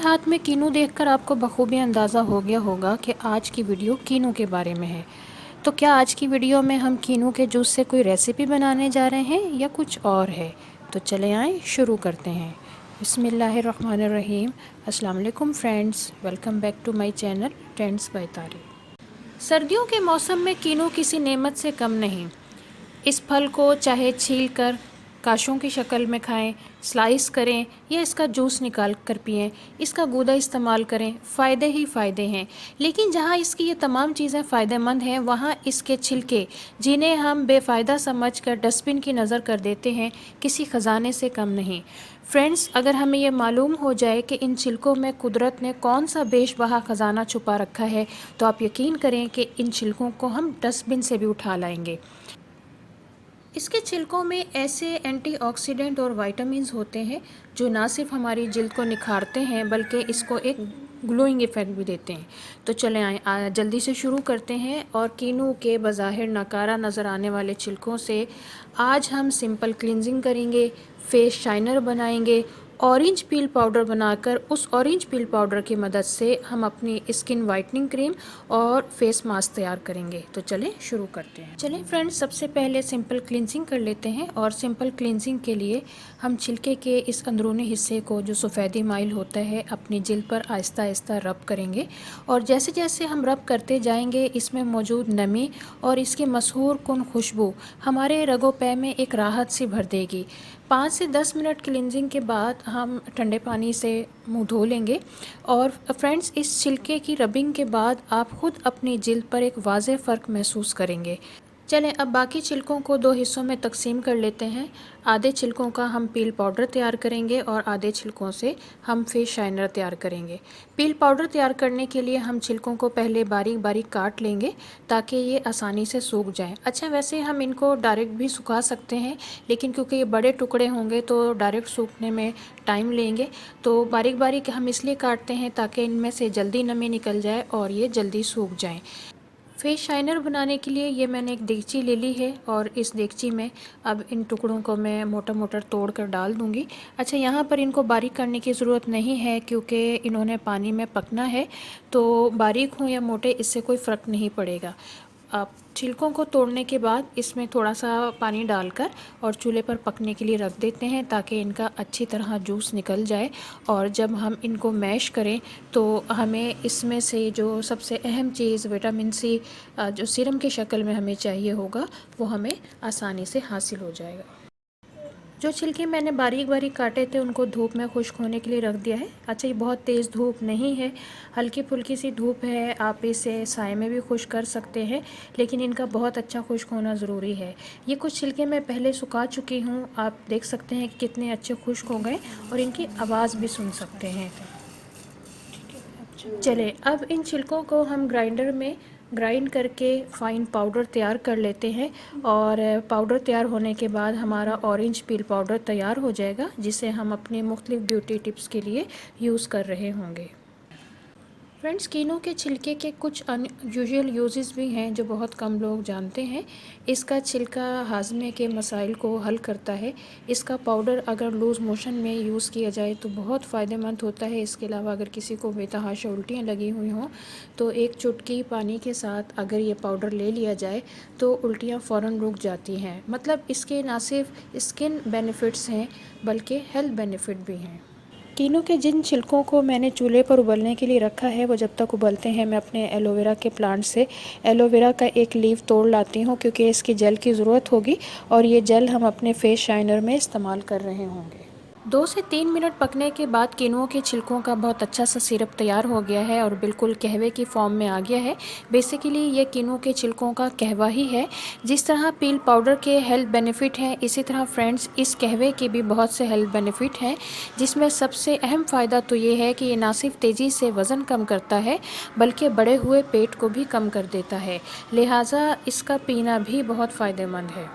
हाथ में कीनू देखकर आपको बखूबी अंदाज़ा हो गया होगा कि आज की वीडियो कीनू के बारे में है। तो क्या आज की वीडियो में हम कीनू के जूस से कोई रेसिपी बनाने जा रहे हैं या कुछ और है? तो चले आएँ शुरू करते हैं। बिस्मिल्लाहिर्रहमानिर्रहीम। अस्सलाम वालेकुम friends, welcome back to my channel trends by Tariq. सर्दियों के मौसम में कीनू किसी नेमत से कम नहीं। इस फल को चाहे छील कर काशों की शक्ल में खाएं, स्लाइस करें या इसका जूस निकाल कर पिएं, इसका गूदा इस्तेमाल करें, फ़ायदे ही फ़ायदे हैं। लेकिन जहाँ इसकी ये तमाम चीज़ें फ़ायदेमंद हैं, वहाँ इसके छिलके, जिन्हें हम बेफ़ायदा समझकर डस्टबिन की नज़र कर देते हैं, किसी ख़जाने से कम नहीं। फ्रेंड्स, अगर हमें ये मालूम हो जाए कि इन छिलकों में कुदरत ने कौन सा बेशबहा ख़जाना छुपा रखा है, तो आप यकीन करें कि इन छिलकों को हम डस्टबिन से भी उठा लाएंगे। इसके छिलकों में ऐसे एंटीऑक्सीडेंट और विटामिन्स होते हैं जो ना सिर्फ हमारी जिल्द को निखारते हैं बल्कि इसको एक ग्लोइंग इफ़ेक्ट भी देते हैं। तो चलें आए जल्दी से शुरू करते हैं। और कीनू के बज़ाहिर नकारा नज़र आने वाले छिलकों से आज हम सिंपल क्लिनजिंग करेंगे, फेस शाइनर बनाएंगे, ऑरेंज पील पाउडर बनाकर उस ऑरेंज पील पाउडर की मदद से हम अपनी स्किन वाइटनिंग क्रीम और फेस मास्क तैयार करेंगे। तो चलें शुरू करते हैं। चलें फ्रेंड्स, सबसे पहले सिंपल क्लिनजिंग कर लेते हैं। और सिंपल क्लिनजिंग के लिए हम छिलके के इस अंदरूनी हिस्से को जो सफ़ेदी माइल होता है अपनी जिल्द पर आहिस्ता आहिस्ता रब करेंगे। और जैसे जैसे हम रब करते जाएंगे इसमें मौजूद नमी और इसकी मशहूर कुन खुशबू हमारे रगो पै में एक राहत सी भर देगी। 5 से 10 मिनट क्लिनजिंग के बाद हम ठंडे पानी से मुंह धो लेंगे। और फ्रेंड्स, इस छिलके की रबिंग के बाद आप ख़ुद अपनी जिल्द पर एक वाज़ेह फ़र्क महसूस करेंगे। चलें अब बाकी छिलकों को दो हिस्सों में तकसीम कर लेते हैं। आधे छिलकों का हम पील पाउडर तैयार करेंगे और आधे छिलकों से हम फेस शाइनर तैयार करेंगे। पील पाउडर तैयार करने के लिए हम छिलकों को पहले बारीक बारीक काट लेंगे ताकि ये आसानी से सूख जाएं। अच्छा, वैसे हम इनको डायरेक्ट भी सुखा सकते हैं, लेकिन क्योंकि ये बड़े टुकड़े होंगे तो डायरेक्ट सूखने में टाइम लेंगे। तो बारीक बारीक हम इसलिए काटते हैं ताकि इनमें से जल्दी नमी निकल जाए और ये जल्दी सूख जाएँ। फेस शाइनर बनाने के लिए ये मैंने एक देगची ले ली है और इस देगची में अब इन टुकड़ों को मैं मोटा मोटा तोड़ कर डाल दूँगी। अच्छा, यहाँ पर इनको बारीक करने की ज़रूरत नहीं है क्योंकि इन्होंने पानी में पकना है, तो बारीक हों या मोटे इससे कोई फ़र्क नहीं पड़ेगा। आप छिलकों को तोड़ने के बाद इसमें थोड़ा सा पानी डालकर और चूल्हे पर पकने के लिए रख देते हैं ताकि इनका अच्छी तरह जूस निकल जाए। और जब हम इनको मैश करें तो हमें इसमें से जो सबसे अहम चीज़ विटामिन सी जो सीरम की शक्ल में हमें चाहिए होगा वो हमें आसानी से हासिल हो जाएगा। जो छिलके मैंने बारीक बारीक काटे थे उनको धूप में खुश्क होने के लिए रख दिया है। अच्छा, ये बहुत तेज़ धूप नहीं है, हल्की फुल्की सी धूप है। आप इसे साए में भी खुश्क कर सकते हैं, लेकिन इनका बहुत अच्छा खुश्क होना ज़रूरी है। ये कुछ छिलके मैं पहले सुखा चुकी हूँ, आप देख सकते हैं कि कितने अच्छे खुश्क हो गए और इनकी आवाज़ भी सुन सकते हैं। चले अब इन छिलकों को हम ग्राइंडर में ग्राइंड करके फ़ाइन पाउडर तैयार कर लेते हैं। और पाउडर तैयार होने के बाद हमारा ऑरेंज पील पाउडर तैयार हो जाएगा जिसे हम अपने मुख्तलिफ ब्यूटी टिप्स के लिए यूज़ कर रहे होंगे। फ्रेंड्स, कीनू के छिलके के कुछ अनयूजुअल यूजेस भी हैं जो बहुत कम लोग जानते हैं। इसका छिलका हाजमे के मसाइल को हल करता है। इसका पाउडर अगर लूज़ मोशन में यूज़ किया जाए तो बहुत फ़ायदेमंद होता है। इसके अलावा अगर किसी को बेतहाशा उल्टियाँ लगी हुई हों तो एक चुटकी पानी के साथ अगर ये पाउडर ले लिया जाए तो उल्टियाँ फ़ौरन रुक जाती हैं। मतलब इसके ना सिर्फ स्किन बेनिफिट्स हैं बल्कि हेल्थ बेनिफिट भी हैं। कीनू के जिन छिलकों को मैंने चूल्हे पर उबलने के लिए रखा है वो जब तक उबलते हैं मैं अपने एलोवेरा के प्लांट से एलोवेरा का एक लीफ तोड़ लाती हूँ क्योंकि इसकी जेल की ज़रूरत होगी और ये जेल हम अपने फेस शाइनर में इस्तेमाल कर रहे होंगे। 2 से 3 मिनट पकने के बाद कीनुओं के छिलकों का बहुत अच्छा सा सिरप तैयार हो गया है और बिल्कुल कहवे की फॉर्म में आ गया है। बेसिकली ये कीनुओं के छिलकों का कहवा ही है। जिस तरह पील पाउडर के हेल्थ बेनिफिट हैं, इसी तरह फ्रेंड्स इस कहवे के भी बहुत से हेल्थ बेनिफिट हैं, जिसमें सबसे अहम फ़ायदा तो ये है कि ये ना सिर्फ तेज़ी से वज़न कम करता है बल्कि बढ़े हुए पेट को भी कम कर देता है। लिहाजा इसका पीना भी बहुत फ़ायदेमंद है।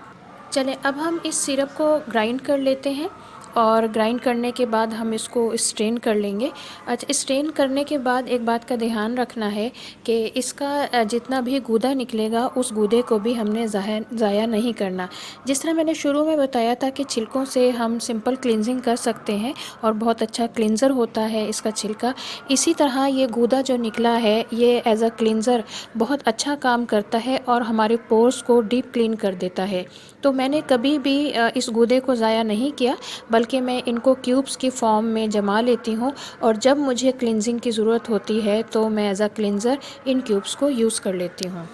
चलें अब हम इस सिरप को ग्राइंड कर लेते हैं। और ग्राइंड करने के बाद हम इसको स्ट्रेन कर लेंगे। अच्छा, स्ट्रेन करने के बाद एक बात का ध्यान रखना है कि इसका जितना भी गूदा निकलेगा उस गूदे को भी हमने ज़ाया नहीं करना। जिस तरह मैंने शुरू में बताया था कि छिलकों से हम सिंपल क्लींजिंग कर सकते हैं और बहुत अच्छा क्लींज़र होता है इसका छिलका, इसी तरह ये गूदा जो निकला है ये एज अ क्लींज़र बहुत अच्छा काम करता है और हमारे पोर्स को डीप क्लीन कर देता है। तो मैंने कभी भी इस गूदे को ज़ाया नहीं किया, बल्कि मैं इनको क्यूब्स की फॉर्म में जमा लेती हूँ और जब मुझे क्लींजिंग की ज़रूरत होती है तो मैं as a cleanser in cubes को यूज़ कर लेती हूँ।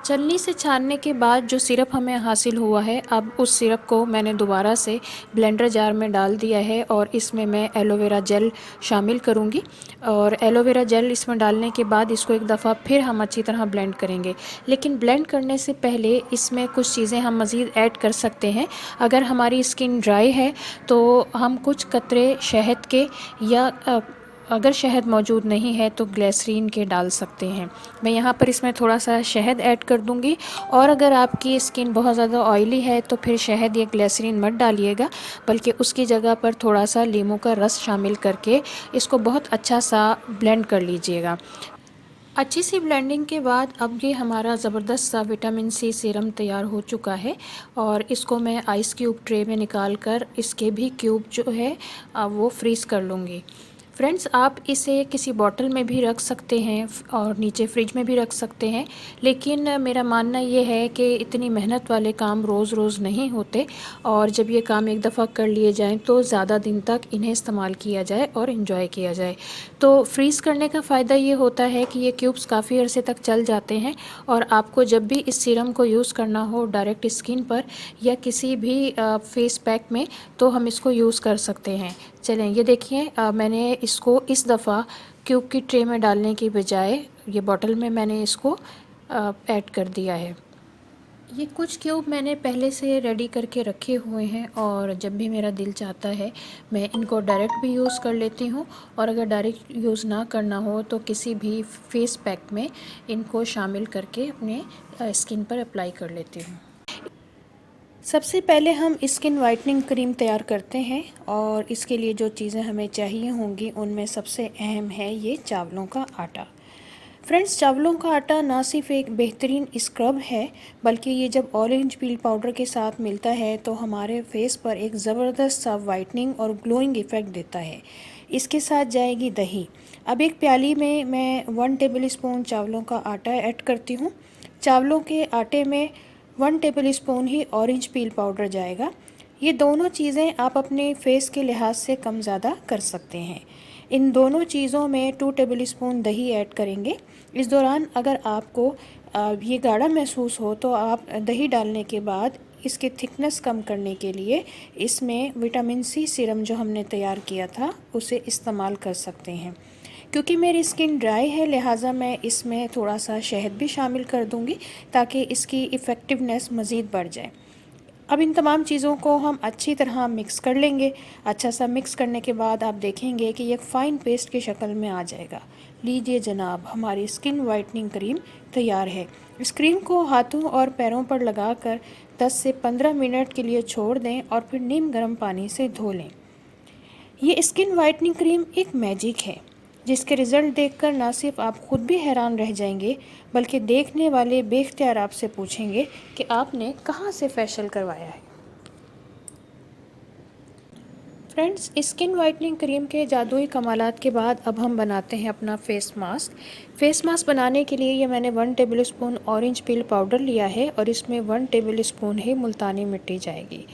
छलनी से छानने के बाद जो सिरप हमें हासिल हुआ है, अब उस सिरप को मैंने दोबारा से ब्लेंडर जार में डाल दिया है और इसमें मैं एलोवेरा जेल शामिल करूँगी। और एलोवेरा जेल इसमें डालने के बाद इसको एक दफ़ा फिर हम अच्छी तरह ब्लेंड करेंगे। लेकिन ब्लेंड करने से पहले इसमें कुछ चीज़ें हम मज़ीद ऐड कर सकते हैं। अगर हमारी स्किन ड्राई है तो हम कुछ कतरे शहद के या अगर शहद मौजूद नहीं है तो ग्लिसरीन के डाल सकते हैं। मैं यहाँ पर इसमें थोड़ा सा शहद ऐड कर दूँगी। और अगर आपकी स्किन बहुत ज़्यादा ऑयली है तो फिर शहद या ग्लिसरीन मत डालिएगा, बल्कि उसकी जगह पर थोड़ा सा नींबू का रस शामिल करके इसको बहुत अच्छा सा ब्लेंड कर लीजिएगा। अच्छी सी ब्लेंडिंग के बाद अब ये हमारा ज़बरदस्त सा विटामिन सी सीरम तैयार हो चुका है और इसको मैं आइस क्यूब ट्रे में निकाल कर इसके भी क्यूब जो है वो फ्रीज़ कर लूँगी। फ्रेंड्स, आप इसे किसी बॉटल में भी रख सकते हैं और नीचे फ्रिज में भी रख सकते हैं, लेकिन मेरा मानना ये है कि इतनी मेहनत वाले काम रोज़ रोज़ नहीं होते और जब ये काम एक दफ़ा कर लिए जाएं तो ज़्यादा दिन तक इन्हें इस्तेमाल किया जाए और इन्जॉय किया जाए। तो फ्रीज़ करने का फ़ायदा ये होता है कि ये क्यूब्स काफ़ी अरसे तक चल जाते हैं और आपको जब भी इस सीरम को यूज़ करना हो डायरेक्ट स्किन पर या किसी भी फेस पैक में, तो हम इसको यूज़ कर सकते हैं। चलें, ये देखिए मैंने इसको इस दफ़ा क्यूब की ट्रे में डालने की बजाय ये बॉटल में मैंने इसको ऐड कर दिया है। ये कुछ क्यूब मैंने पहले से रेडी करके रखे हुए हैं और जब भी मेरा दिल चाहता है मैं इनको डायरेक्ट भी यूज़ कर लेती हूँ और अगर डायरेक्ट यूज़ ना करना हो तो किसी भी फेस पैक में इनको शामिल करके अपने स्किन पर अप्लाई कर लेती हूँ। सबसे पहले हम स्किन वाइटनिंग क्रीम तैयार करते हैं और इसके लिए जो चीज़ें हमें चाहिए होंगी उनमें सबसे अहम है ये चावलों का आटा। फ्रेंड्स, चावलों का आटा ना सिर्फ एक बेहतरीन स्क्रब है, बल्कि ये जब ऑरेंज पील पाउडर के साथ मिलता है तो हमारे फेस पर एक ज़बरदस्त सा वाइटनिंग और ग्लोइंग इफ़ेक्ट देता है। इसके साथ जाएगी दही। अब एक प्याली में मैं 1 टेबल स्पून चावलों का आटा ऐड करती हूँ। चावलों के आटे में 1 टेबल स्पून ही ऑरेंज पील पाउडर जाएगा। ये दोनों चीज़ें आप अपने फेस के लिहाज से कम ज़्यादा कर सकते हैं। इन दोनों चीज़ों में 2 टेबल स्पून दही ऐड करेंगे। इस दौरान अगर आपको ये गाढ़ा महसूस हो तो आप दही डालने के बाद इसकी थिकनेस कम करने के लिए इसमें विटामिन सी सीरम जो हमने तैयार किया था उसे इस्तेमाल कर सकते हैं। क्योंकि मेरी स्किन ड्राई है लिहाजा मैं इसमें थोड़ा सा शहद भी शामिल कर दूंगी ताकि इसकी इफ़ेक्टिवनेस मज़ीद बढ़ जाए। अब इन तमाम चीज़ों को हम अच्छी तरह मिक्स कर लेंगे। अच्छा सा मिक्स करने के बाद आप देखेंगे कि ये फ़ाइन पेस्ट की शक्ल में आ जाएगा। लीजिए जनाब, हमारी स्किन वाइटनिंग क्रीम तैयार है। इस क्रीम को हाथों और पैरों पर लगाकर 10 से 15 मिनट के लिए छोड़ दें और फिर नीम गर्म पानी से धो लें। ये स्किन वाइटनिंग क्रीम एक मैजिक है जिसके रिज़ल्ट देखकर ना सिर्फ आप खुद भी हैरान रह जाएंगे, बल्कि देखने वाले बेख्तियार आपसे पूछेंगे कि आपने कहाँ से फेशियल करवाया है। फ्रेंड्स, स्किन वाइटनिंग क्रीम के जादुई कमालात के बाद अब हम बनाते हैं अपना फेस मास्क। फेस मास्क बनाने के लिए ये मैंने 1 table spoon orange peel powder लिया है और इसमें 1 टेबल स्पून ही मुल्तानी मिट्टी जाएगी।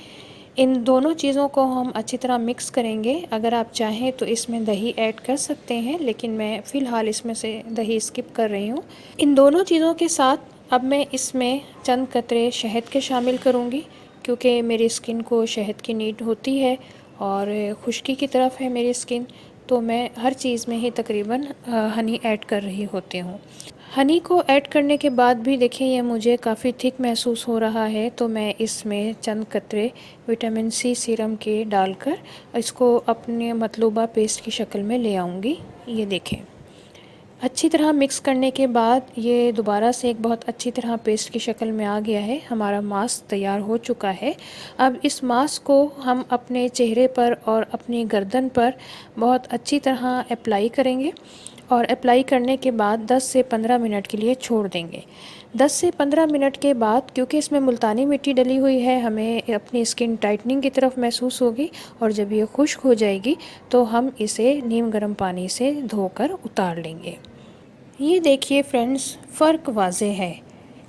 इन दोनों चीज़ों को हम अच्छी तरह मिक्स करेंगे। अगर आप चाहें तो इसमें दही ऐड कर सकते हैं, लेकिन मैं फ़िलहाल इसमें से दही स्किप कर रही हूँ। इन दोनों चीज़ों के साथ अब मैं इसमें चंद कतरे शहद के शामिल करूँगी, क्योंकि मेरी स्किन को शहद की नीड होती है और खुश्की की तरफ है मेरी स्किन, तो मैं हर चीज़ में ही तकरीबन हनी ऐड कर रही होती हूँ। हनी को ऐड करने के बाद भी देखिए ये मुझे काफ़ी थिक महसूस हो रहा है, तो मैं इसमें चंद कतरे विटामिन सी सीरम के डालकर इसको अपने मतलूबा पेस्ट की शक्ल में ले आऊँगी। ये देखें, अच्छी तरह मिक्स करने के बाद ये दोबारा से एक बहुत अच्छी तरह पेस्ट की शक्ल में आ गया है। हमारा मास्क तैयार हो चुका है। अब इस मास्क को हम अपने चेहरे पर और अपनी गर्दन पर बहुत अच्छी तरह अप्लाई करेंगे और अप्लाई करने के बाद 10 से 15 मिनट के लिए छोड़ देंगे। 10 से 15 मिनट के बाद, क्योंकि इसमें मुल्तानी मिट्टी डली हुई है, हमें अपनी स्किन टाइटनिंग की तरफ महसूस होगी और जब ये खुश्क हो जाएगी तो हम इसे नीम गर्म पानी से धोकर उतार लेंगे। ये देखिए फ्रेंड्स, फ़र्क वाज़े है।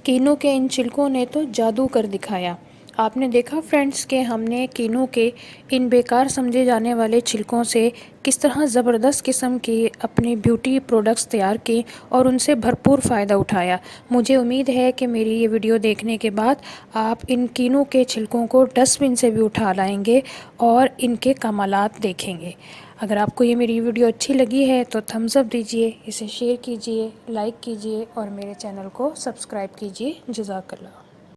कीनू के इन छिलकों ने तो जादू कर दिखाया। आपने देखा फ्रेंड्स कि हमने कीनू के इन बेकार समझे जाने वाले छिलकों से किस तरह ज़बरदस्त किस्म की अपनी ब्यूटी प्रोडक्ट्स तैयार की और उनसे भरपूर फ़ायदा उठाया। मुझे उम्मीद है कि मेरी ये वीडियो देखने के बाद आप इन कीनू के छिलकों को डस्टबिन से भी उठा लाएंगे और इनके कमालात देखेंगे। अगर आपको ये मेरी वीडियो अच्छी लगी है तो थम्स अप दीजिए, इसे शेयर कीजिए, लाइक कीजिए और मेरे चैनल को सब्सक्राइब कीजिए। जज़ाकल्लाह।